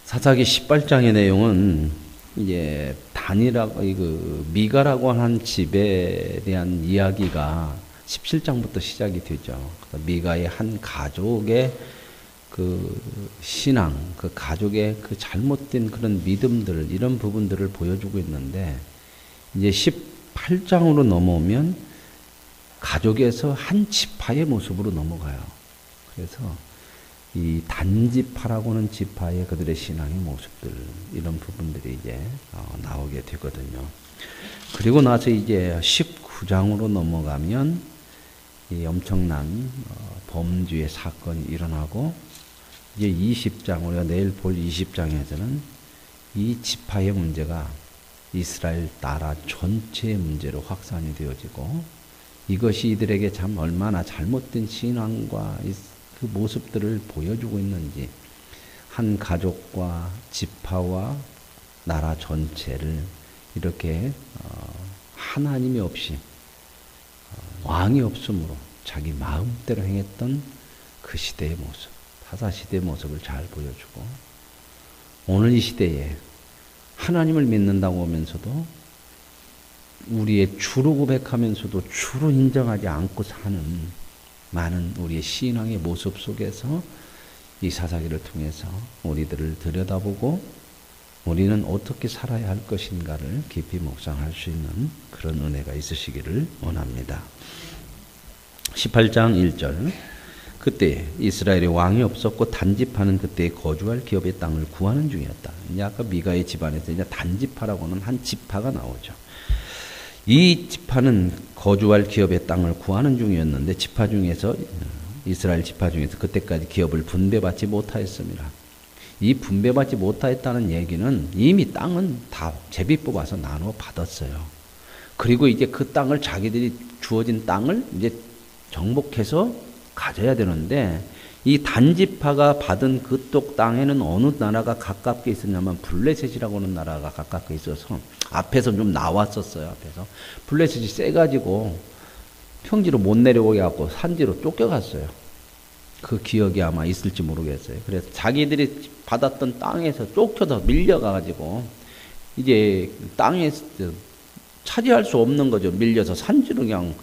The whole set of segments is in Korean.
사사기 18장의 내용은 이제 단이라고 미가라고 하는 집에 대한 이야기가 17장부터 시작이 되죠. 미가의 한 가족의 그 신앙, 그 가족의 그 잘못된 그런 믿음들, 이런 부분들을 보여주고 있는데, 이제 18장으로 넘어오면 가족에서 한 지파의 모습으로 넘어가요. 그래서 이 단지파라고 하는 지파의 그들의 신앙의 모습들, 이런 부분들이 이제 나오게 되거든요. 그리고 나서 이제 19장으로 넘어가면 이 엄청난 범죄의 사건이 일어나고, 이제 20장, 우리가 내일 볼 20장에서는 이 지파의 문제가 이스라엘 나라 전체의 문제로 확산이 되어지고, 이것이 이들에게 참 얼마나 잘못된 신앙과 그 모습들을 보여주고 있는지, 한 가족과 지파와 나라 전체를 이렇게 하나님이 없이 왕이 없으므로 자기 마음대로 행했던 그 시대의 모습, 사사시대의 모습을 잘 보여주고, 오늘 이 시대에 하나님을 믿는다고 하면서도 우리의 주로 고백하면서도 주로 인정하지 않고 사는 많은 우리의 신앙의 모습 속에서 이 사사기를 통해서 우리들을 들여다보고 우리는 어떻게 살아야 할 것인가를 깊이 묵상할 수 있는 그런 은혜가 있으시기를 원합니다. 18장 1절. 그때 이스라엘에 왕이 없었고 단지파는 그때 거주할 기업의 땅을 구하는 중이었다. 이제 아까 미가의 집안에서 이제 단지파라고 하는 한 지파가 나오죠. 이 지파는 거주할 기업의 땅을 구하는 중이었는데, 지파 중에서 이스라엘 지파 중에서 그때까지 기업을 분배받지 못하였습니다. 이 분배받지 못하였다는 얘기는 이미 땅은 다 제비 뽑아서 나눠 받았어요. 그리고 이제 그 땅을, 자기들이 주어진 땅을 이제 정복해서 가져야 되는데, 이 단지파가 받은 그쪽 땅에는 어느 나라가 가깝게 있었냐면 블레셋이라고 하는 나라가 가깝게 있어서 앞에서 좀 나왔었어요. 앞에서 블레셋이 세가지고 평지로 못 내려오게 하고 산지로 쫓겨갔어요. 그 기억이 아마 있을지 모르겠어요. 그래서 자기들이 받았던 땅에서 쫓겨서 밀려가가지고 이제 땅에 차지할 수 없는 거죠. 밀려서 산지로 그냥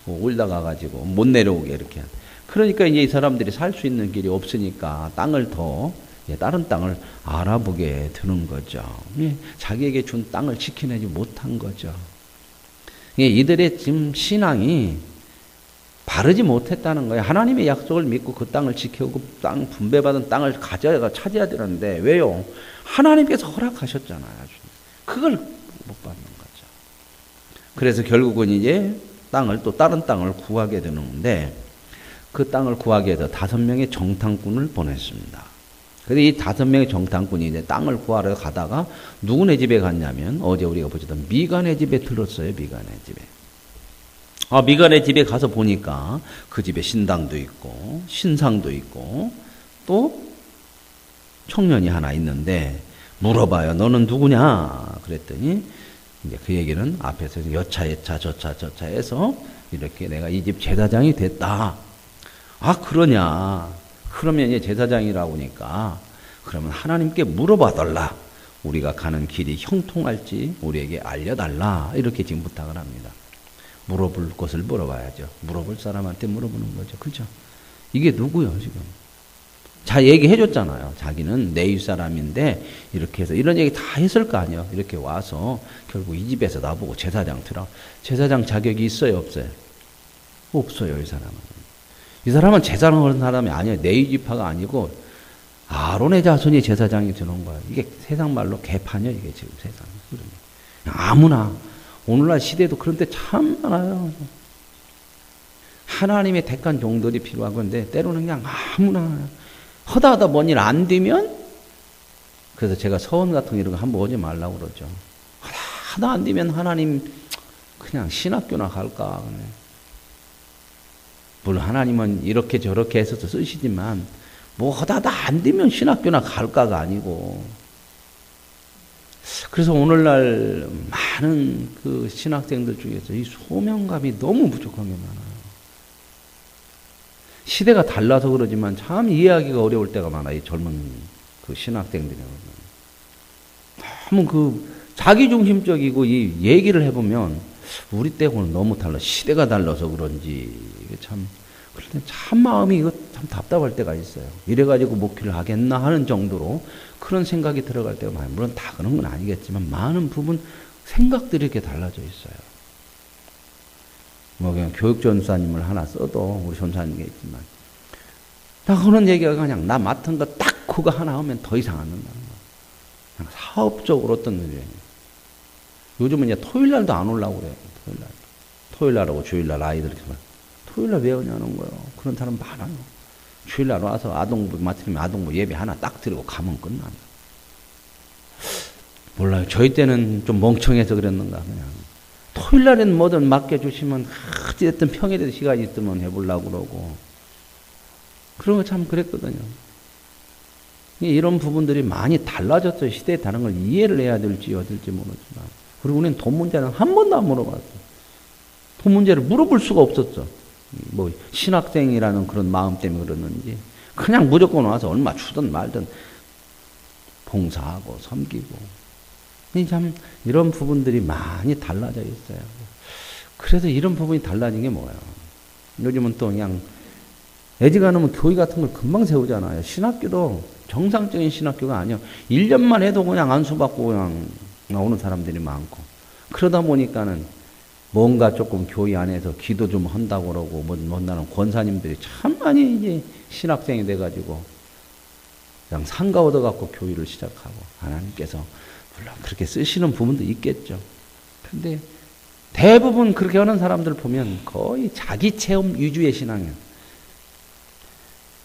올라가가지고 못 내려오게 이렇게. 그러니까 이제 이 사람들이 살 수 있는 길이 없으니까 땅을 더, 다른 땅을 알아보게 되는 거죠. 자기에게 준 땅을 지켜내지 못한 거죠. 이들의 지금 신앙이 바르지 못했다는 거예요. 하나님의 약속을 믿고 그 땅을 지켜오고 땅 분배받은 땅을 가져가 차지해야 되는데, 왜요? 하나님께서 허락하셨잖아요. 그걸 못 받는 거죠. 그래서 결국은 이제 땅을, 또 다른 땅을 구하게 되는데, 그 땅을 구하기 위해서 5명의 정탐꾼을 보냈습니다. 그런데 이 5명의 정탐꾼이 이제 땅을 구하러 가다가 누구네 집에 갔냐면, 어제 우리가 보셨던 미간의 집에 들렀어요. 미간의 집에. 미간의 집에 가서 보니까 그 집에 신당도 있고 신상도 있고 또 청년이 하나 있는데, 물어봐요. 너는 누구냐? 그랬더니 이제 그 얘기는 앞에서 여차 저차 해서 이렇게 내가 이 집 제사장이 됐다. 그러냐? 그러면 이제 제사장이라고 하니까, 그러면 하나님께 물어봐달라. 우리가 가는 길이 형통할지 우리에게 알려달라. 이렇게 지금 부탁을 합니다. 물어볼 것을 물어봐야죠. 물어볼 사람한테 물어보는 거죠. 그죠? 이게 누구요, 지금? 얘기해 줬잖아요. 자기는 내 윗사람인데, 이렇게 해서, 이런 얘기 다 했을 거 아니에요. 이렇게 와서, 결국 이 집에서 나보고 제사장 들어. 제사장 자격이 있어요, 없어요? 없어요, 이 사람은. 이 사람은 제사장 하는 사람이 아니에요. 레위 지파가 아니고 아론의 자손이 제사장이 되는 거예요. 이게 세상 말로 개판이에요. 이게 지금 세상. 아무나. 오늘날 시대에도 그런 데 참 많아요. 하나님의 택한 종들이 필요한 건데, 때로는 그냥 아무나 하다 뭔 일 안 되면, 그래서 제가 서원 같은 이런 거 한번 오지 말라고 그러죠. 하다 안 되면 하나님 그냥 신학교나 갈까. 물론 하나님은 이렇게 저렇게 해서 쓰시지만, 뭐 하다 안 되면 신학교나 갈까가 아니고. 그래서 오늘날 많은 그 신학생들 중에서 이 소명감이 너무 부족한 게 많아요. 시대가 달라서 그러지만 참 이해하기가 어려울 때가 많아요. 이 젊은 그 신학생들이. 한번 그 자기중심적이고 이 얘기를 해보면 우리 때하고는 너무 달라. 시대가 달라서 그런지 참 그런데 참 마음이 이거 참 답답할 때가 있어요. 이래가지고 목회를 하겠나 하는 정도로 그런 생각이 들어갈 때가 많아요. 물론 다 그런 건 아니겠지만 많은 부분 생각들이 이렇게 달라져 있어요. 뭐 그냥 교육전사님을 하나 써도 우리 전사님이 있지만 다 그런 얘기가 그냥 나 맡은 거 딱 그거 하나 하면 더 이상 안 한다는 거야. 그냥 사업적으로 어떤 일이에요. 요즘은 이제 토요일날도 안 오려고 그래요. 토요일날하고 주일날 아이들 토요일날 왜 오냐는 거예요. 그런 사람 많아요. 주일날 와서 아동부 맡으면 아동부 예배 하나 딱 드리고 가면 끝나요. 몰라요. 저희 때는 좀 멍청해서 그랬는가 그냥 토요일날은 뭐든 맡겨주시면 어찌됐든 평일에 시간이 있으면 해보려고 그러고 그런 거 참 그랬거든요. 이런 부분들이 많이 달라졌어요. 시대에 다른 걸 이해를 해야 될지 어떨지 모르지만 그리고 우리는 돈 문제는 한 번도 안 물어봤어요. 돈 문제를 물어볼 수가 없었죠. 뭐 신학생이라는 그런 마음 때문에 그러는지 그냥 무조건 와서 얼마 주든 말든 봉사하고 섬기고 참 이런 부분들이 많이 달라져 있어요. 그래서 이런 부분이 달라진 게 뭐예요? 요즘은 또 그냥 애지간하면 교회 같은 걸 금방 세우잖아요. 신학교도 정상적인 신학교가 아니에요. 1년만 해도 그냥 안수받고 그냥 나오는 사람들이 많고 그러다 보니까는 뭔가 조금 교회 안에서 기도 좀 한다고 그러고 뭔다는 권사님들이 참 많이 이제 신학생이 돼가지고 그냥 상가 얻어갖고 교회를 시작하고 하나님께서 물론 그렇게 쓰시는 부분도 있겠죠. 근데 대부분 그렇게 하는 사람들 보면 거의 자기 체험 위주의 신앙이에요.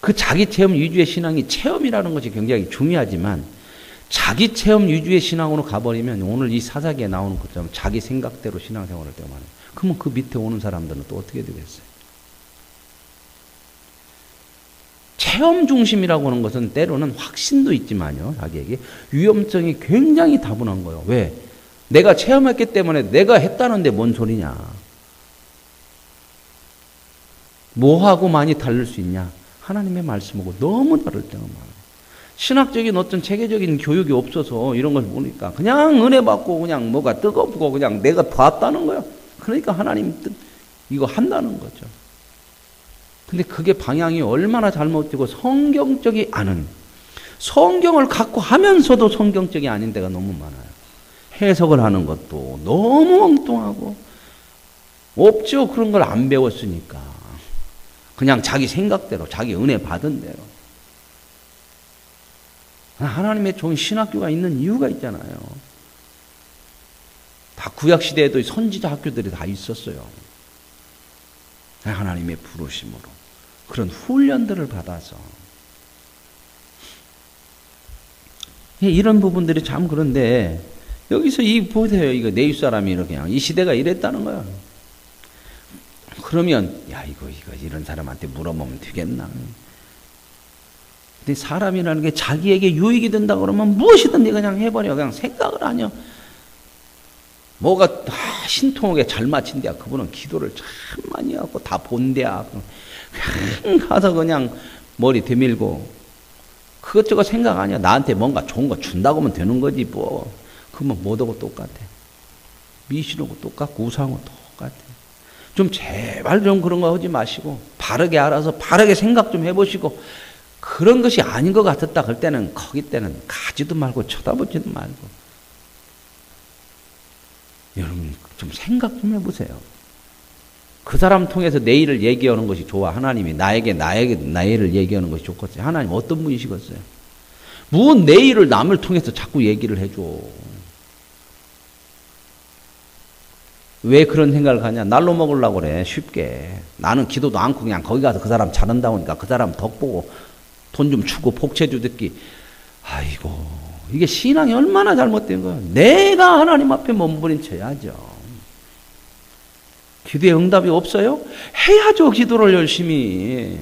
그 자기 체험 위주의 신앙이 체험이라는 것이 굉장히 중요하지만 자기 체험 위주의 신앙으로 가버리면 오늘 이 사사기에 나오는 것처럼 자기 생각대로 신앙생활을 때가 많아요. 그러면 그 밑에 오는 사람들은 또 어떻게 되겠어요? 체험 중심이라고 하는 것은 때로는 확신도 있지만요. 자기에게 위험성이 굉장히 다분한 거예요. 왜? 내가 체험했기 때문에 내가 했다는데 뭔 소리냐. 뭐하고 많이 다를 수 있냐. 하나님의 말씀하고 너무 다를 때가 많아요. 신학적인 어떤 체계적인 교육이 없어서 이런 걸 보니까 그냥 은혜 받고 그냥 뭐가 뜨겁고 그냥 내가 봤다는 거야. 그러니까 하나님 뜻 이거 한다는 거죠. 근데 그게 방향이 얼마나 잘못되고 성경적이 않은 성경을 갖고 하면서도 성경적이 아닌 데가 너무 많아요. 해석을 하는 것도 너무 엉뚱하고 없죠. 그런 걸 안 배웠으니까. 그냥 자기 생각대로 자기 은혜 받은 대로. 하나님의 좋은 신학교가 있는 이유가 있잖아요. 다 구약시대에도 선지자 학교들이 다 있었어요. 하나님의 부르심으로. 그런 훈련들을 받아서. 이런 부분들이 참 그런데, 여기서 보세요. 이거 내 윗사람이 이렇게, 이 시대가 이랬다는 거야. 그러면, 이거, 이런 사람한테 물어보면 되겠나. 근데 사람이라는 게 자기에게 유익이 된다 그러면 무엇이든 그냥 해버려. 그냥 생각을 안 해요. 뭐가 신통하게 잘 맞힌대야. 그분은 기도를 참 많이 하고 다 본대야. 그냥 가서 그냥 머리 대밀고 그것저것 생각 아니야. 나한테 뭔가 좋은 거 준다고 하면 되는 거지 뭐. 그러면 뭐하고 똑같아. 미신하고 똑같고 우상하고 똑같아. 좀 제발 좀 그런 거 하지 마시고 바르게 알아서 바르게 생각 좀 해보시고 그런 것이 아닌 것 같았다. 그럴 때는 거기 때는 가지도 말고 쳐다보지도 말고 여러분 좀 생각 좀 해보세요. 그 사람 통해서 내일을 얘기하는 것이 좋아. 하나님이 나에게 내일을 얘기하는 것이 좋겠어요. 하나님 어떤 분이시겠어요? 무슨 내일을 남을 통해서 자꾸 얘기를 해줘. 왜 그런 생각을 하냐? 날로 먹으려고 그래. 쉽게. 나는 기도도 않고 그냥 거기 가서 그 사람 잘한다고 하니까 그 사람 덕 보고 돈 좀 주고 복채주 듣기. 아이고 이게 신앙이 얼마나 잘못된 거야. 내가 하나님 앞에 몸부림쳐야죠. 기도에 응답이 없어요? 해야죠. 기도를 열심히.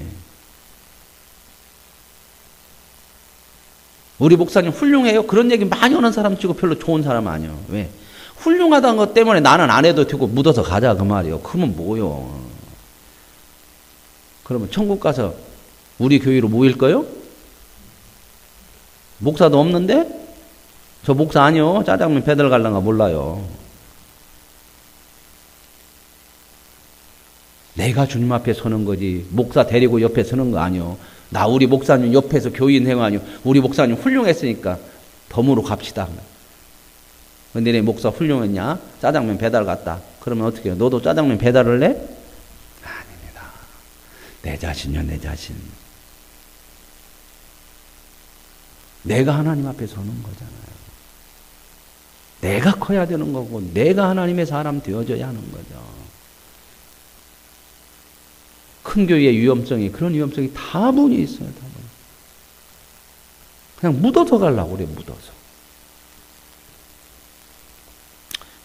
우리 목사님 훌륭해요? 그런 얘기 많이 하는 사람 치고 별로 좋은 사람 아니에요. 왜? 훌륭하다는 것 때문에 나는 안 해도 되고 묻어서 가자 그 말이에요. 그러면 뭐요? 그러면 천국 가서 우리 교회로 모일 거요? 목사도 없는데? 저 목사 아니요? 짜장면 배달 갈란가 몰라요. 내가 주님 앞에 서는 거지. 목사 데리고 옆에 서는 거 아니요. 나 우리 목사님 옆에서 교인 행위 아니요. 우리 목사님 훌륭했으니까 덤으로 갑시다. 근데 내 목사 훌륭했냐? 짜장면 배달 갔다. 그러면 어떻게 해요? 너도 짜장면 배달을 해? 아닙니다. 내 자신이요, 내 자신. 내가 하나님 앞에 서는 거잖아요. 내가 커야 되는 거고, 내가 하나님의 사람 되어져야 하는 거죠. 큰 교회의 위험성이, 그런 위험성이 다분히 있어요, 다분히. 그냥 묻어서 가려고 그래, 묻어서.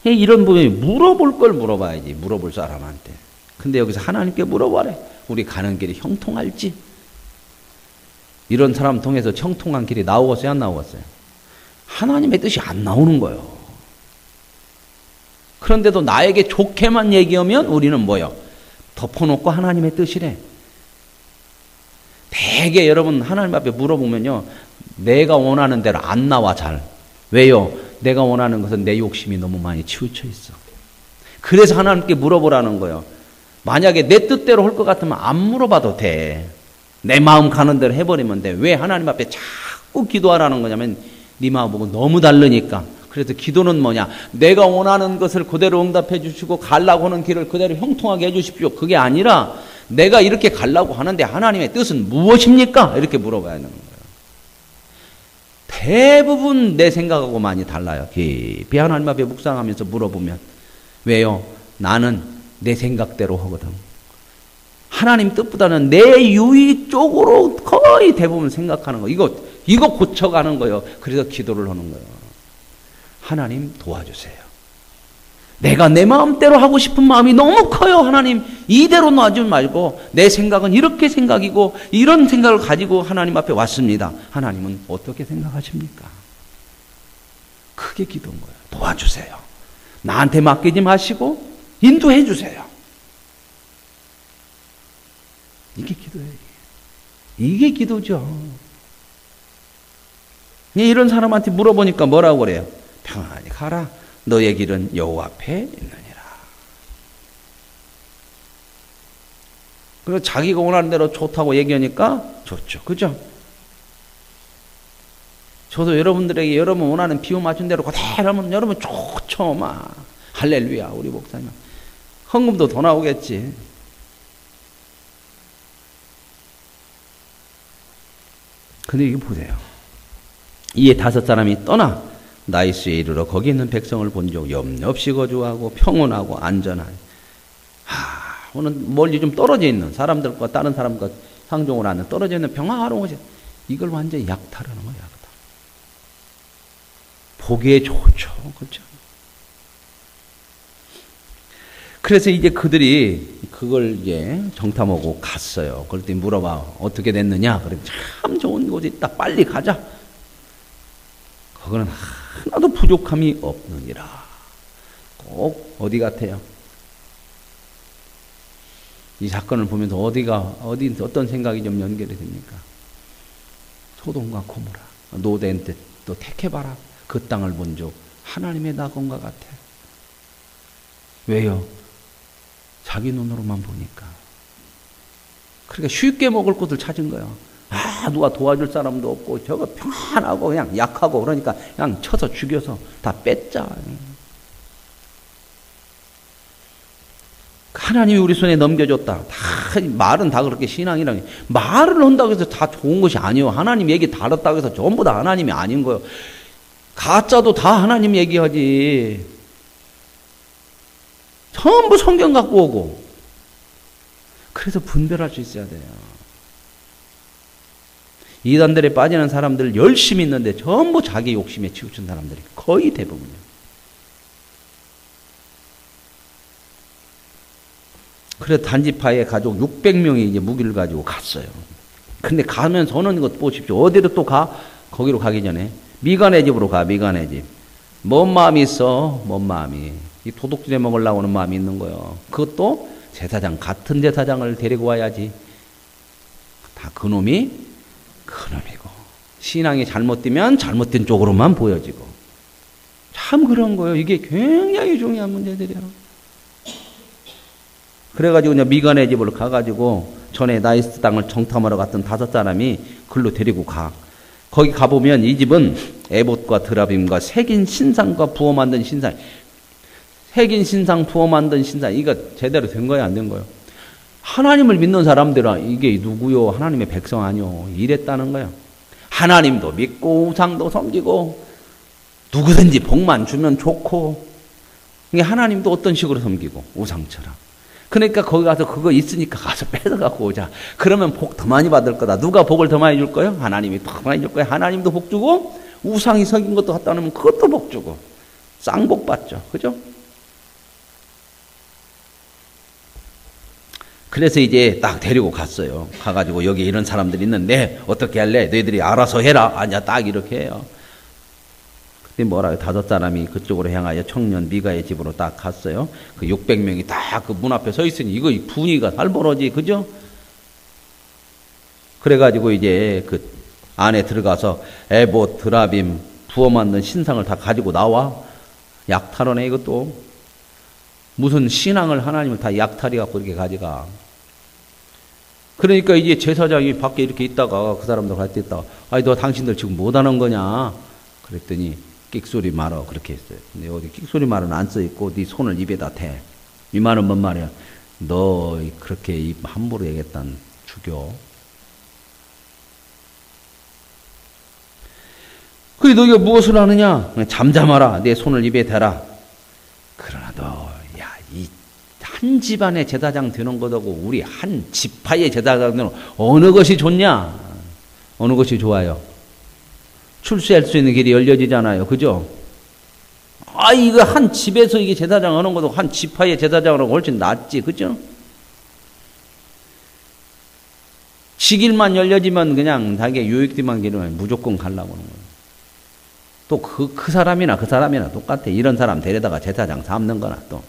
이런 부분이 물어볼 걸 물어봐야지, 물어볼 사람한테. 근데 여기서 하나님께 물어봐래. 우리 가는 길이 형통할지. 이런 사람 통해서 형통한 길이 나오겠어요, 안 나오겠어요? 하나님의 뜻이 안 나오는 거예요. 그런데도 나에게 좋게만 얘기하면 우리는 뭐요? 덮어놓고 하나님의 뜻이래. 대개 여러분 하나님 앞에 물어보면요, 내가 원하는 대로 안 나와 잘. 왜요? 내가 원하는 것은 내 욕심이 너무 많이 치우쳐 있어. 그래서 하나님께 물어보라는 거예요. 만약에 내 뜻대로 할 것 같으면 안 물어봐도 돼. 내 마음 가는 대로 해버리면 돼. 왜 하나님 앞에 자꾸 기도하라는 거냐면 네 마음하고 너무 다르니까. 그래서 기도는 뭐냐? 내가 원하는 것을 그대로 응답해 주시고 가려고 하는 길을 그대로 형통하게 해 주십시오. 그게 아니라 내가 이렇게 가려고 하는데 하나님의 뜻은 무엇입니까? 이렇게 물어봐야 되는 거예요. 대부분 내 생각하고 많이 달라요. 깊이 하나님 앞에 묵상하면서 물어보면. 왜요? 나는 내 생각대로 하거든. 하나님 뜻보다는 내 유익 쪽으로 거의 대부분 생각하는 거. 이거 고쳐가는 거예요. 그래서 기도를 하는 거예요. 하나님 도와주세요. 내가 내 마음대로 하고 싶은 마음이 너무 커요. 하나님 이대로 놔주지 말고 내 생각은 이렇게 생각이고 이런 생각을 가지고 하나님 앞에 왔습니다. 하나님은 어떻게 생각하십니까? 크게 기도한 거예요. 도와주세요. 나한테 맡기지 마시고 인도해 주세요. 이게 기도예요. 이게 기도죠. 이런 사람한테 물어보니까 뭐라고 그래요? 평안히 가라. 너의 길은 여호와 앞에 있느니라. 그리고 자기가 원하는 대로 좋다고 얘기하니까 좋죠. 그죠? 저도 여러분들에게 여러분 원하는 비유 맞춘 대로 그대로 하면 여러분 좋죠. 막 할렐루야 우리 목사님. 헌금도 더 나오겠지. 근데 이거 보세요. 이에 5사람이 떠나 나이스에 이르러 거기 있는 백성을 본즉 염려 없이 거주하고 평온하고 안전하니. 오늘 멀리 좀 떨어져 있는 사람들과 다른 사람과 상종을 하는 떨어져 있는 평화로운 곳이 이걸 완전히 약탈하는 거야. 약탈. 보기에 좋죠. 그렇죠? 그래서 이제 그들이 그걸 이제 정탐하고 갔어요. 그랬더니 물어봐. 어떻게 됐느냐? 그래 참 좋은 곳이 있다. 빨리 가자. 그거는 하나도 부족함이 없느니라. 꼭 어디 같아요? 이 사건을 보면서 어떤 생각이 좀 연결이 됩니까? 소돔과 고모라. 노대한 때 또 택해봐라. 그 땅을 본즉 하나님의 낙원과 같아. 왜요? 자기 눈으로만 보니까. 그러니까 쉽게 먹을 것을 찾은 거예요. 누가 도와줄 사람도 없고 저거 평안하고 그냥 약하고 그러니까 그냥 쳐서 죽여서 다 뺐자. 하나님이 우리 손에 넘겨줬다. 말은 다 그렇게 신앙이라니. 말을 한다고 해서 다 좋은 것이 아니에요. 하나님 얘기 다뤘다고 해서 전부 다 하나님이 아닌 거예요. 가짜도 다 하나님 얘기하지. 전부 성경 갖고 오고. 그래서 분별할 수 있어야 돼요. 이단들에 빠지는 사람들 열심히 있는데 전부 자기 욕심에 치우친 사람들이 거의 대부분이에요. 그래서 단지파의 가족 600명이 이제 무기를 가지고 갔어요. 근데 가면서는 이것 보십시오. 어디로 또 가? 거기로 가기 전에 미간의 집으로 가. 미간의 집. 뭔 마음이 있어? 뭔 마음이? 이 도둑질해 먹으려고 하는 마음이 있는 거예요. 그것도 제사장, 같은 제사장을 데리고 와야지. 다 그놈이고 신앙이 잘못되면 잘못된 쪽으로만 보여지고 참 그런 거예요. 이게 굉장히 중요한 문제들이에요. 그래가지고 이제 미간의 집으로 가가지고 전에 나이스 땅을 정탐하러 갔던 5사람이 글로 데리고 가. 거기 가보면 이 집은 에봇과 드라빔과 색인 신상과 부어 만든 신상. 색인 신상, 부어 만든 신상. 이거 제대로 된 거야, 안 된 거예요? 하나님을 믿는 사람들은 이게 누구요? 하나님의 백성 아니요. 이랬다는 거예요. 하나님도 믿고 우상도 섬기고 누구든지 복만 주면 좋고 이게 하나님도 어떤 식으로 섬기고 우상처럼. 그러니까 거기 가서 그거 있으니까 가서 뺏어갖고 오자. 그러면 복 더 많이 받을 거다. 누가 복을 더 많이 줄 거예요? 하나님이 더 많이 줄 거예요. 하나님도 복 주고 우상이 섬긴 것도 갖다 놓으면 그것도 복 주고 쌍복 받죠. 그죠? 그래서 이제 딱 데리고 갔어요. 가가지고 여기 이런 사람들이 있는데 어떻게 할래? 너희들이 알아서 해라. 아니야, 딱 이렇게 해요. 그때 뭐라 5사람이 그쪽으로 향하여 청년 미가의 집으로 딱 갔어요. 그 600명이 딱 그 문 앞에 서 있으니 이거 분위기가 살벌하지, 그죠? 그래가지고 이제 그 안에 들어가서 에봇, 드라빔, 부어 만든 신상을 다 가지고 나와. 약탈하네, 이것도. 무슨 신앙을 하나님을 다 약탈해갖고 이렇게 가져가. 그러니까 이제 제사장이 밖에 이렇게 있다가 그 사람들 같이 있다가 아니 너 당신들 지금 못하는 거냐? 그랬더니 끽소리 말어 그렇게 했어요. 근데 어디 끽소리 말은 안 써있고 네 손을 입에다 대. 이 말은 뭔 말이야? 너 그렇게 입 함부로 얘기했단 죽여. 그래 너희가 무엇을 하느냐? 잠잠하라. 내 손을 입에 대라. 그러나 너 한 집안의 제사장 되는 것하고 우리 한 지파의 제사장 되는 어느 것이 좋냐? 어느 것이 좋아요? 출세할 수 있는 길이 열려지잖아요. 그죠? 아, 이거 한 집에서 이게 제사장 하는 것도 한 지파의 제사장으로 훨씬 낫지. 그죠? 직일만 열려지면 그냥 자기 유익들만 기르면 무조건 가려고 하는 거예요. 또 그 사람이나 똑같아. 이런 사람 데려다가 제사장 삼는 거나 또.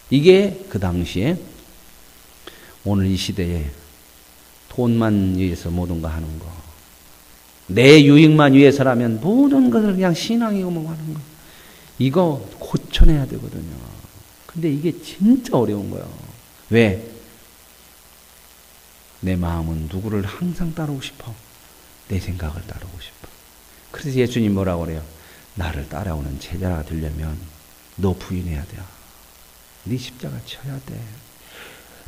이게 그 당시에 오늘 이 시대에 돈만 위해서 모든 거 하는 거. 내 유익만 위해서라면 모든 것을 그냥 신앙이고 뭐 하는 거. 이거 고쳐내야 되거든요. 근데 이게 진짜 어려운 거예요. 왜? 내 마음은 누구를 항상 따르고 싶어. 내 생각을 따르고 싶어. 그래서 예수님 뭐라고 그래요? 나를 따라오는 제자가 되려면 너 부인해야 돼. 네 십자가 쳐야 돼.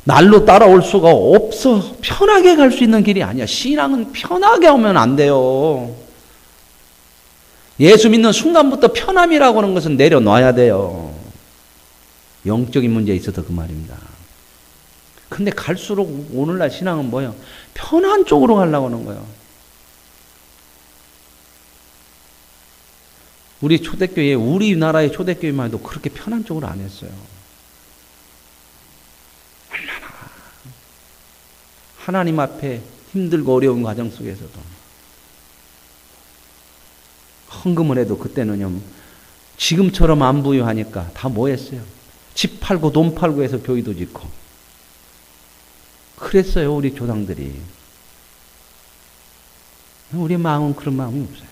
날로 따라올 수가 없어. 편하게 갈 수 있는 길이 아니야. 신앙은 편하게 오면 안 돼요. 예수 믿는 순간부터 편함이라고 하는 것은 내려놔야 돼요. 영적인 문제에 있어서 그 말입니다. 근데 갈수록 오늘날 신앙은 뭐예요? 편한 쪽으로 가려고 하는 거예요. 우리 초대교회, 우리나라의 초대교회만 해도 그렇게 편한 쪽으로 안 했어요. 얼마나 하나님 앞에 힘들고 어려운 과정 속에서도 헌금을 해도 그때는요 지금처럼 안 부유하니까 다 뭐 했어요? 집 팔고 돈 팔고 해서 교회도 짓고 그랬어요. 우리 조상들이. 우리 마음은 그런 마음이 없어요.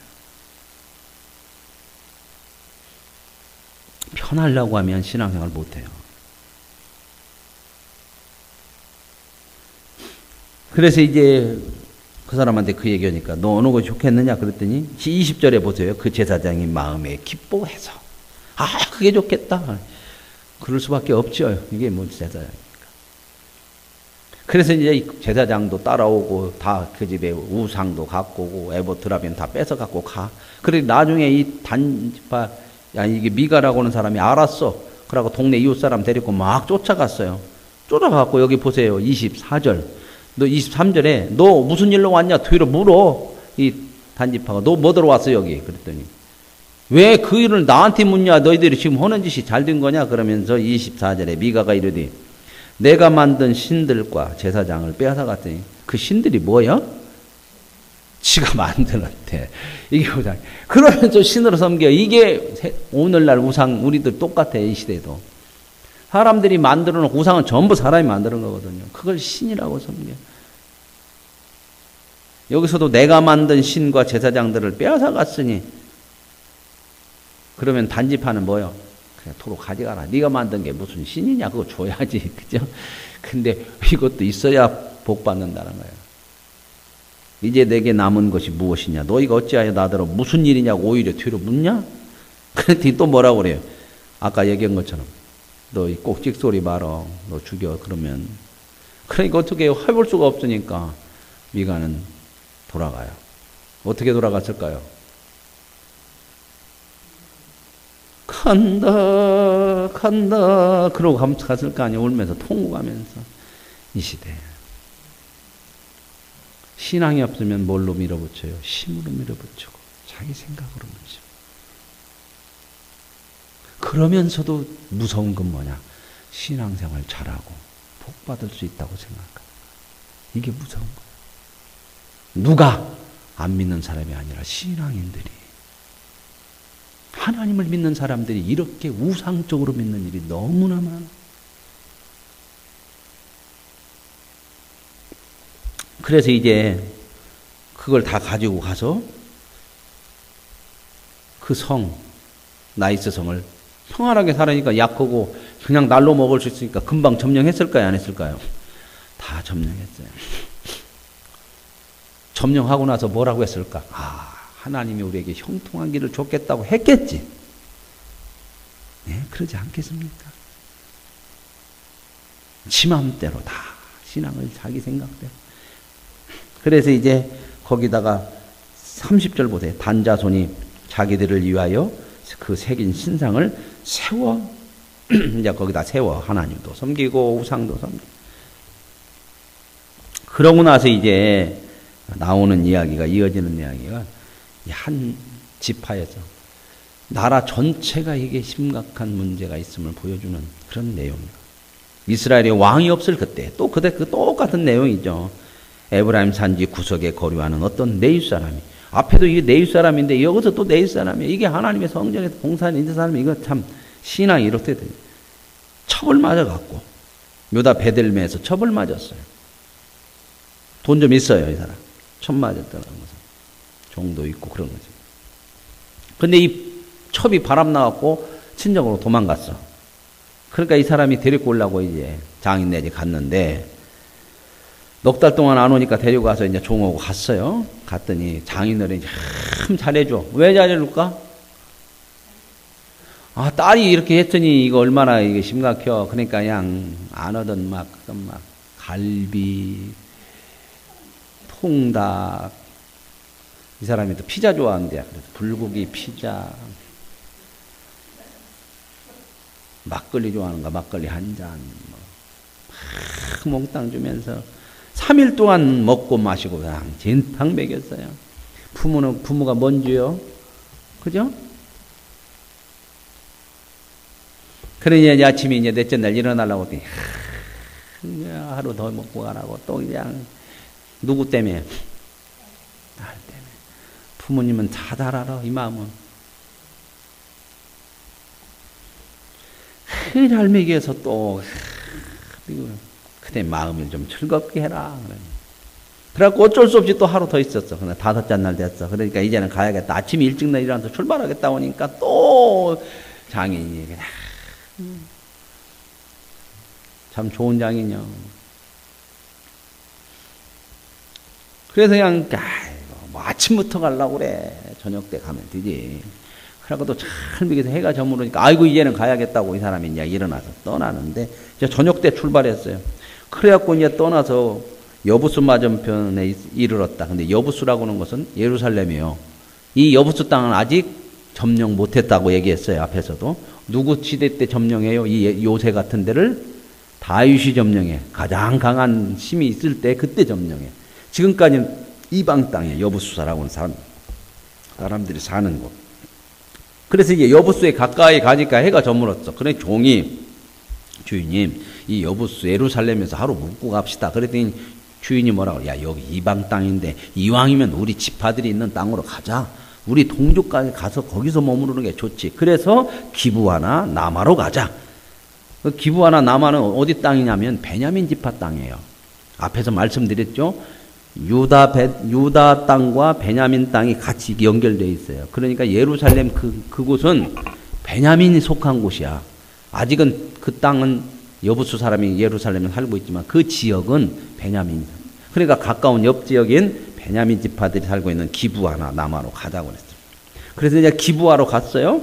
편하려고 하면 신앙생활 못해요. 그래서 이제 그 사람한테 그 얘기하니까 너 어느 것이 좋겠느냐 그랬더니 20절에 보세요. 그 제사장이 마음에 기뻐해서 아 그게 좋겠다. 그럴 수밖에 없죠. 이게 뭐 제사장이니까. 그래서 이제 제사장도 따라오고 다 그 집에 우상도 갖고 오고 에봇 드라빔 다 뺏어 갖고 가. 그래 나중에 이 단지파 야 이게 미가라고 하는 사람이 알았어. 그러고 동네 이웃 사람 데리고 막 쫓아갔어요. 쫓아가고 여기 보세요. 24절. 너 23절에 너 무슨 일로 왔냐? 뒤로 물어. 이 단지파가 너 뭐 들어왔어 여기? 그랬더니 왜 그 일을 나한테 묻냐? 너희들이 지금 하는 짓이 잘 된 거냐? 그러면서 24절에 미가가 이르되 내가 만든 신들과 제사장을 빼앗아갔더니 그 신들이 뭐야? 지가 만들었대. 이게 우상. 그러면서 신으로 섬겨. 이게 오늘날 우상 우리들 똑같아. 이 시대도. 사람들이 만들어 놓은 우상은 전부 사람이 만드는 거거든요. 그걸 신이라고 섬겨. 여기서도 내가 만든 신과 제사장들을 빼앗아갔으니 그러면 단지파는 뭐요? 그냥 도로 가져가라. 네가 만든 게 무슨 신이냐? 그거 줘야지. 그죠? 근데 이것도 있어야 복 받는다는 거예요. 이제 내게 남은 것이 무엇이냐? 너희가 어찌하여 나더러 무슨 일이냐고 오히려 뒤로 묻냐? 그랬더니 또 뭐라고 그래요? 아까 얘기한 것처럼 너 이 꼭직소리 말어. 너 죽여. 그러면 그러니까 어떻게 해요? 해볼 수가 없으니까 미가는 돌아가요. 어떻게 돌아갔을까요? 간다 간다 그러고 갔을 거 아니에요. 울면서 통곡하면서. 이 시대 신앙이 없으면 뭘로 밀어붙여요? 힘으로 밀어붙이고 자기 생각으로 밀어붙이고. 그러면서도 무서운 건 뭐냐? 신앙생활 잘하고 복 받을 수 있다고 생각합니다. 이게 무서운 거예요. 누가? 안 믿는 사람이 아니라 신앙인들이. 하나님을 믿는 사람들이 이렇게 우상적으로 믿는 일이 너무나 많아. 그래서 이제 그걸 다 가지고 가서 그 성, 나이스 성을 평안하게 살으니까 약하고 그냥 날로 먹을 수 있으니까 금방 점령했을까요? 안 했을까요? 다 점령했어요. 점령하고 나서 뭐라고 했을까? 하나님이 우리에게 형통한 길을 줬겠다고 했겠지. 네, 그러지 않겠습니까? 지 마음대로 다 신앙을 자기 생각대로. 그래서 이제 거기다가 30절 보세요. 단자손이 자기들을 위하여 그 새긴 신상을 세워 이제 거기다 세워 하나님도 섬기고 우상도 섬기고. 그러고 나서 이제 나오는 이야기가 이어지는 이야기가 한 지파에서 나라 전체가 이게 심각한 문제가 있음을 보여주는 그런 내용이에요. 이스라엘에 왕이 없을 그때 또 그때 그 똑같은 내용이죠. 에브라임 산지 구석에 거류하는 어떤 네윗 사람이 앞에도 이게 네윗 사람인데 여기서 또 네윗 사람이에요. 이게 하나님의 성전에서 봉사하는 있는 사람이 이거 참 신앙이 이렇게 돼요. 첩을 맞아갖고 유다 베들레헴에서 첩을 맞았어요. 돈 좀 있어요 이 사람. 첩 맞았다는 것은 종도 있고 그런 거죠. 근데 이 첩이 바람 나갖고 친정으로 도망갔어. 그러니까 이 사람이 데리고 오려고 이제 장인네 집 갔는데 넉 달 동안 안 오니까 데리고 가서 이제 종하고 갔어요. 갔더니 장인어른이 참 잘해줘. 왜 잘해줄까? 딸이 이렇게 했더니 이거 얼마나 이게 심각해. 그러니까 그냥 안 하던 막 갈비, 통닭. 이 사람이 또 피자 좋아한대. 그래서 불고기 피자. 막걸리 좋아하는가? 막걸리 한 잔. 막 몽땅 주면서 3일 동안 먹고 마시고 그냥 진탕 먹였어요. 부모가 뭔지요? 그죠? 그러니 이제 아침에 이제 넷째 날 일어나려고 했더니 하루 더 먹고 가라고 또 그냥 누구 때문에? 날 때문에. 부모님은 다 잘 알아 이 마음은. 잘 먹여서 또 그때 마음을 좀 즐겁게 해라. 그래갖고 어쩔 수 없이 또 하루 더 있었어. 근데 5째 날 됐어. 그러니까 이제는 가야겠다. 아침에 일찍 날 일어나서 출발하겠다 오니까 또 장인이 참 좋은 장인이요. 그래서 그냥 뭐 아침부터 가려고 그래. 저녁 때 가면 되지. 그래갖고 또 잘 먹여서 해가 저무르니까 아이고 이제는 가야겠다고 이 사람이 이제 일어나서 떠나는데 이제 저녁 때 출발했어요. 그래갖고 이제 떠나서 여부수 맞은편에 이르렀다. 근데 여부수라고 하는 것은 예루살렘이에요. 이 여부수 땅은 아직 점령 못했다고 얘기했어요. 앞에서도. 누구 시대 때 점령해요? 이 요새 같은 데를 다윗이 점령해. 가장 강한 힘이 있을 때 그때 점령해. 지금까지는 이방 땅에 여부수라고 하는 사람들이 사는 곳. 그래서 이제 여부수에 가까이 가니까 해가 저물었어. 그래 종이 주인님 이 여부수 예루살렘에서 하루 묵고 갑시다. 그랬더니 주인이 뭐라고? 야 여기 이방 땅인데 이왕이면 우리 지파들이 있는 땅으로 가자. 우리 동족까지 가서 거기서 머무르는 게 좋지. 그래서 기브아나 나마로 가자. 그 기브아나 나마는 어디 땅이냐면 베냐민 지파 땅이에요. 앞에서 말씀드렸죠. 유다 땅과 베냐민 땅이 같이 연결되어 있어요. 그러니까 예루살렘 그곳은 베냐민이 속한 곳이야. 아직은 그 땅은 여부수 사람이 예루살렘에 살고 있지만 그 지역은 베냐민. 그러니까 가까운 옆 지역인 베냐민 지파들이 살고 있는 기브아나 남아로 가자고 그랬어요. 그래서 이제 기브아로 갔어요.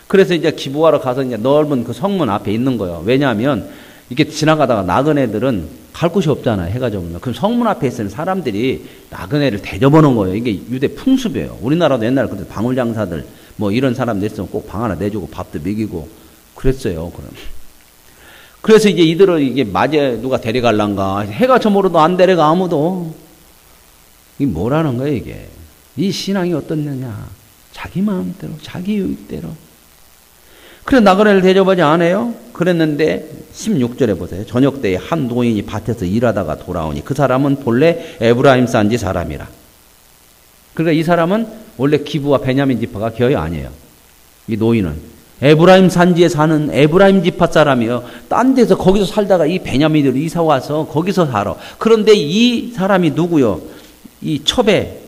그래서 이제 기브아로 가서 이제 넓은 그 성문 앞에 있는 거예요. 왜냐하면 이렇게 지나가다가 나그네들은 갈 곳이 없잖아요. 해가 져면. 그럼 성문 앞에 있으면 사람들이 나그네를 대접하는 거예요. 이게 유대 풍습이에요. 우리나라도 옛날에 그때 방울 장사들 뭐 이런 사람들 있으면 꼭 방 하나 내주고 밥도 먹이고 그랬어요. 그럼. 그래서 이제 이들을 이게 맞에 누가 데려갈란가. 해가 저물어도 안 데려가 아무도. 이게 뭐라는 거예요, 이게. 이 신앙이 어떻느냐. 자기 마음대로, 자기 유익대로. 그래, 나그네를 대접하지 않아요? 그랬는데, 16절에 보세요. 저녁 때에 한 노인이 밭에서 일하다가 돌아오니 그 사람은 본래 에브라임 산지 사람이라. 그러니까 이 사람은 원래 기브와 베냐민 지파가 거의 아니에요. 이 노인은. 에브라임 산지에 사는 에브라임 지파 사람이요. 딴 데서 거기서 살다가 이 베냐민들이 이사 와서 거기서 살아. 그런데 이 사람이 누구요? 이 첩의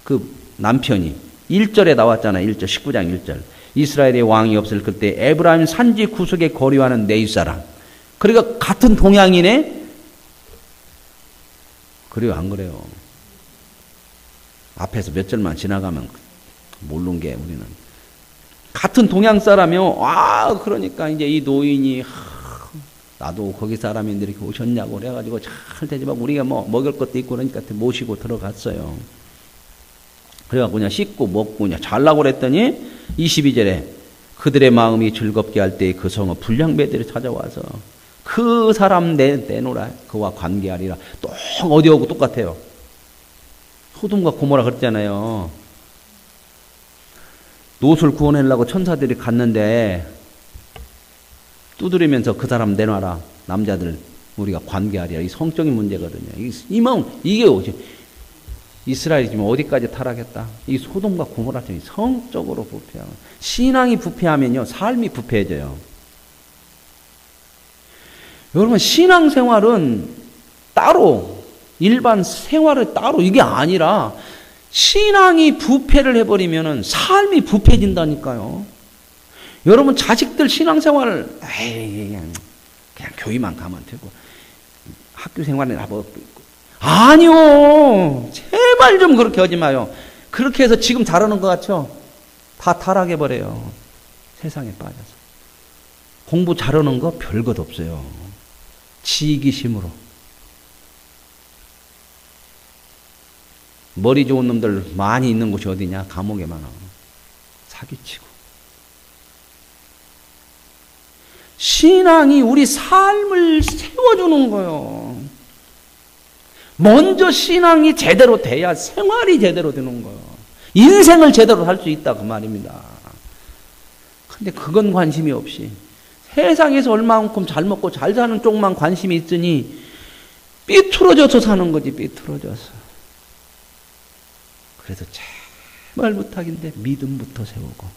그 남편이 1절에 나왔잖아요. 1절 19장 1절. 이스라엘의 왕이 없을 그때 에브라임 산지 구석에 거류하는 네윗 사람. 그러니까 같은 동양이네. 그래요, 안 그래요? 앞에서 몇 절만 지나가면 모르는 게 우리는. 같은 동양 사람이요. 아, 그러니까 이제 이 노인이 나도 거기 사람인데 이렇게 오셨냐고 그래가지고 잘 대접하고 우리가 뭐 먹을 것도 있고 그러니까 모시고 들어갔어요. 그래가지고 그냥 씻고 먹고 그냥 잘라고 그랬더니 22절에 그들의 마음이 즐겁게 할 때 그 성은 불량배들이 찾아와서 그 사람 내놓으라. 그와 관계하리라. 또 어디 오고 똑같아요. 소돔과 고모라 그랬잖아요. 롯을 구원하려고 천사들이 갔는데 두드리면서 그 사람 내놔라. 남자들 우리가 관계하리라. 이 성적인 문제거든요. 이 마음 이게 오지. 이스라엘이 지금 어디까지 타락했다. 이 소돔과 고모라처럼 성적으로 부패하면 신앙이 부패하면요 삶이 부패해져요. 여러분 신앙생활은 따로 일반 생활을 따로 이게 아니라 신앙이 부패를 해버리면은 삶이 부패진다니까요. 여러분 자식들 신앙생활을 그냥 교회만 가면 되고 학교 생활은 뭐 아니요. 제발 좀 그렇게 하지 마요. 그렇게 해서 지금 잘하는 것 같죠? 다 타락해버려요. 세상에 빠져서. 공부 잘하는 거 별것 없어요. 지기심으로. 머리 좋은 놈들 많이 있는 곳이 어디냐? 감옥에 많아. 사기치고. 신앙이 우리 삶을 세워주는 거예요. 먼저 신앙이 제대로 돼야 생활이 제대로 되는 거예요. 인생을 제대로 살 수 있다 그 말입니다. 근데 그건 관심이 없이 세상에서 얼마만큼 잘 먹고 잘 사는 쪽만 관심이 있으니 삐뚤어져서 사는 거지. 삐뚤어져서. 그래서 제발 부탁인데 믿음부터 세우고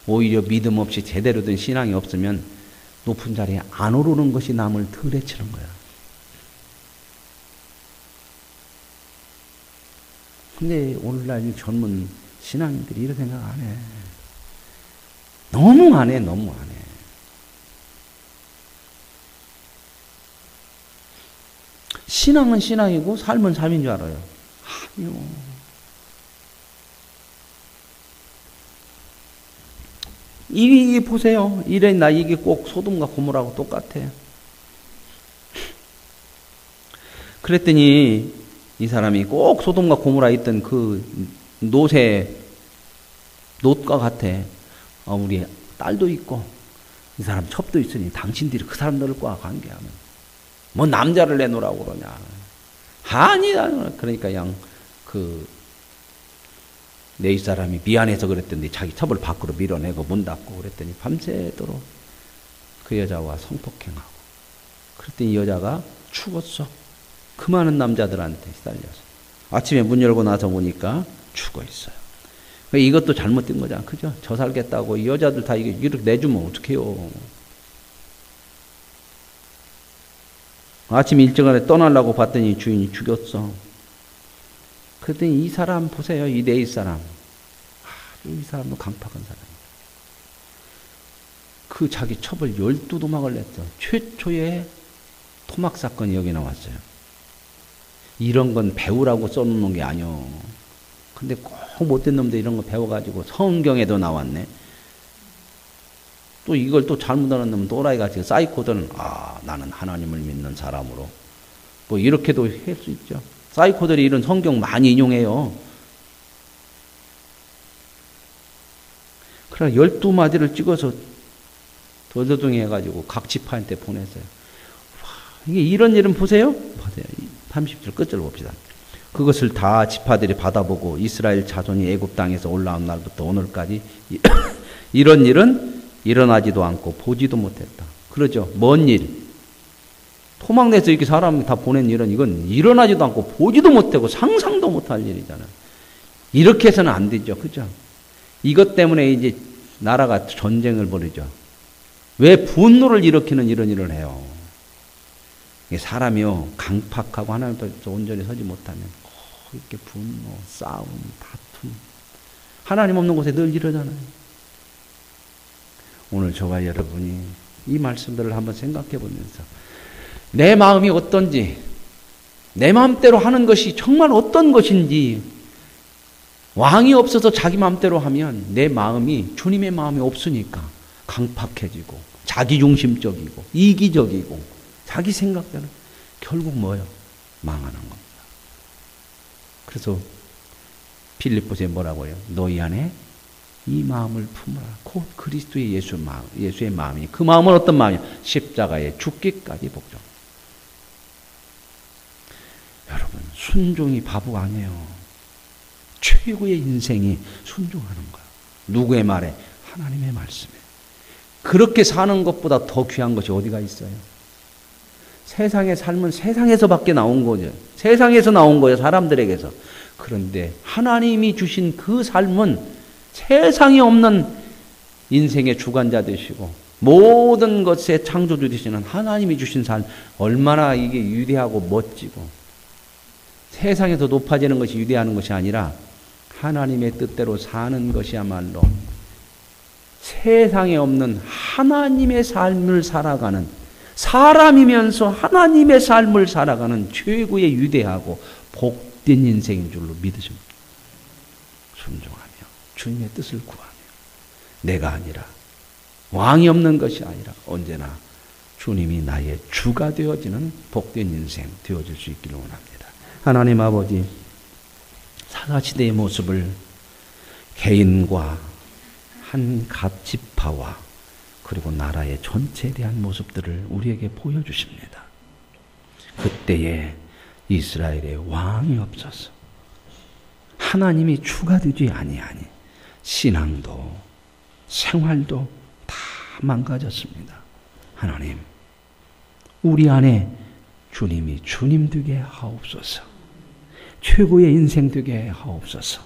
오히려 믿음 없이 제대로 된 신앙이 없으면 높은 자리에 안 오르는 것이 남을 덜해치는 거야. 근데 오늘날 젊은 신앙인들이 이런 생각 안 해. 너무 안 해. 너무 안 해. 신앙은 신앙이고 삶은 삶인 줄 알아요. 아니요. 이게 보세요. 이래 나 이게 꼭 소돔과 고모라고 똑같아. 그랬더니 이 사람이 꼭 소돔과 고모라 있던 그 롯과 같아. 우리 딸도 있고 이 사람 첩도 있으니 당신들이 그 사람들과 관계하면 뭐 남자를 내놓으라고 그러냐. 아니다. 그러니까 네윗 사람이 미안해서 그랬더니 자기 첩을 밖으로 밀어내고 문 닫고 그랬더니 밤새도록 그 여자와 성폭행하고 그랬더니 이 여자가 죽었어. 그 많은 남자들한테 시달려서 아침에 문 열고 나서 보니까 죽어 있어요. 이것도 잘못된 거잖아. 그죠? 저 살겠다고 이 여자들 다 이렇게 내주면 어떡해요. 아침 일찍에 떠나려고 봤더니 주인이 죽였어. 그랬더니 이 사람 보세요. 이 네 사람. 이 사람도 강팍한 사람이에요. 그 자기 첩을 12도막을 냈어. 최초의 토막 사건이 여기 나왔어요. 이런 건 배우라고 써놓는 게 아니오. 근데 꼭 못된 놈들 이런 거 배워가지고 성경에도 나왔네. 또 이걸 또 잘못하는 놈은 또라이같이 사이코들은 나는 하나님을 믿는 사람으로 뭐 이렇게도 할 수 있죠. 사이코들이 이런 성경 많이 인용해요. 그래 12마디를 찍어서 도저둥이 해가지고 각 지파한테 보냈어요. 이게 이런 일은 보세요. 30절 끝을 봅시다. 그것을 다 지파들이 받아보고 이스라엘 자손이 애굽 땅에서 올라온 날부터 오늘까지 이런 일은 일어나지도 않고 보지도 못했다. 그러죠. 먼 일. 토막 내서 이렇게 사람 다 보낸 일은 이건 일어나지도 않고 보지도 못하고 상상도 못할 일이잖아요. 이렇게 해서는 안 되죠. 그죠? 이것 때문에 이제 나라가 전쟁을 벌이죠. 왜 분노를 일으키는 이런 일을 해요? 사람이요, 강팍하고 하나님께서 온전히 서지 못하면 이렇게 분노, 싸움, 다툼. 하나님 없는 곳에 늘 이러잖아요. 오늘 저와 여러분이 이 말씀들을 한번 생각해 보면서 내 마음이 어떤지, 내 마음대로 하는 것이 정말 어떤 것인지, 왕이 없어서 자기 마음대로 하면 내 마음이 주님의 마음이 없으니까 강팍해지고 자기중심적이고 이기적이고 자기 생각대로 결국 뭐예요? 망하는 겁니다. 그래서 빌립보서에 뭐라고 해요? 너희 안에 이 마음을 품으라. 곧 그리스도의 예수의 마음이. 그 마음은 어떤 마음이에요? 십자가에 죽기까지 복종. 여러분, 순종이 바보가 아니에요. 최고의 인생이 순종하는 거야. 누구의 말에? 하나님의 말씀에. 그렇게 사는 것보다 더 귀한 것이 어디가 있어요? 세상의 삶은 세상에서밖에 나온 거죠. 세상에서 나온 거예요. 사람들에게서. 그런데 하나님이 주신 그 삶은 세상에 없는 인생의 주관자 되시고 모든 것의 창조주 되시는 하나님이 주신 삶, 얼마나 이게 위대하고 멋지고 세상에서 높아지는 것이 위대한 것이 아니라 하나님의 뜻대로 사는 것이야말로 세상에 없는 하나님의 삶을 살아가는, 사람이면서 하나님의 삶을 살아가는 최고의 위대하고 복된 인생인 줄로 믿으십니다. 순종하며 주님의 뜻을 구하며 내가 아니라 왕이 없는 것이 아니라 언제나 주님이 나의 주가 되어지는 복된 인생 되어질 수 있기를 원합니다. 하나님 아버지, 사사시대의 모습을 개인과 한 각 지파와 그리고 나라의 전체에 대한 모습들을 우리에게 보여주십니다. 그때에 이스라엘의 왕이 없어서 하나님이 주가 되지 아니하니 신앙도 생활도 다 망가졌습니다. 하나님, 우리 안에 주님이 주님 되게 하옵소서. 최고의 인생 되게 하옵소서.